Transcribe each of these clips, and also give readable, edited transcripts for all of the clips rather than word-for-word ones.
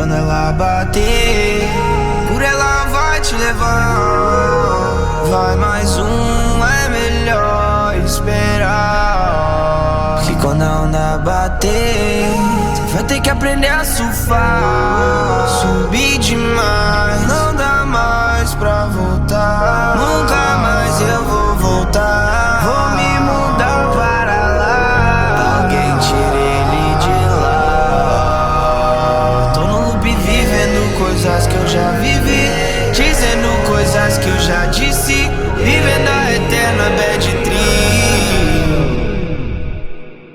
quando ela bater, por ela vai te levar. Vai mais um, é melhor esperar. Porque quando a onda bater, você vai ter que aprender a surfar. Subir demais, não dá mais pra voltar. Nunca mais eu vou voltar. Vou me mudar para lá. Alguém tire ele de lá. Tô no loop vivendo coisas que eu já vivi, dizendo coisas que eu já disse, vivendo a eterna bad trip.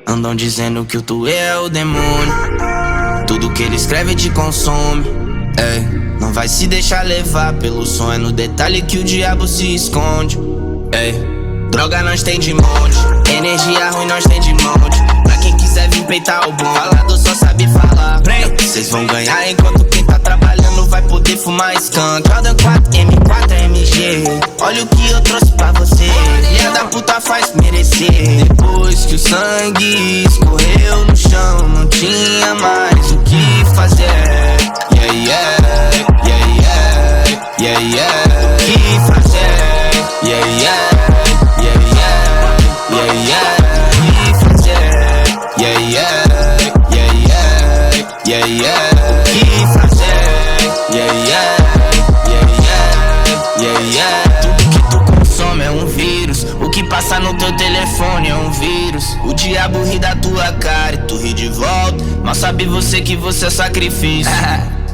Andam dizendo que o tu é o demônio, tudo que ele escreve te consome. Ei, não vai se deixar levar pelo sonho, no detalhe que o diabo se esconde. Ei, droga nós tem de monte, energia ruim nós tem de monte. Pra quem quiser vir peitar o bom, falador só sabe falar. Vocês vão ganhar enquanto quem tá trabalhando vai poder fumar skunk. Jordan 4, M4, MG, olha o que eu trouxe pra você. Filha da puta faz merecer. Depois que o sangue escorreu no chão, não tinha mais o que fazer. Yeah, yeah, yeah, yeah, yeah, yeah. O que fazer? Yeah, yeah, yeah, yeah, yeah, yeah. O que fazer? Yeah, yeah, yeah, yeah, yeah, yeah. O que fazer? Yeah, yeah, yeah, yeah, yeah, yeah. Tudo que tu consome é um vírus, o que passa no teu telefone é um vírus. O diabo ri da tua cara e tu ri de volta, mas sabe você que você é sacrifício.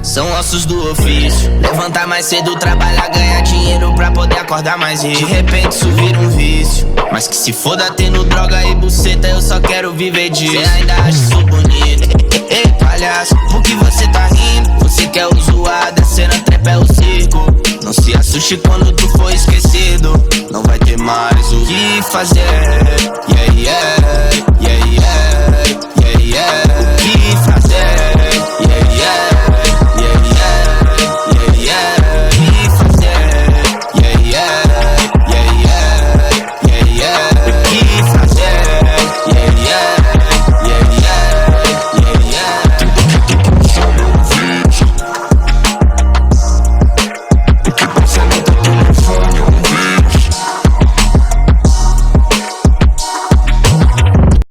São ossos do ofício. Levantar mais cedo, trabalhar, ganhar dinheiro pra poder acordar mais rico. De repente isso vira um vício, mas que se foda tendo droga e buceta, eu só quero viver disso. Cê ainda acha isso bonito? Ei, palhaço, por que você tá rindo? Você quer o zoado, a cena trap é o circo. Não se assuste quando tu for esquecido, não vai ter mais o que fazer. Yeah, yeah.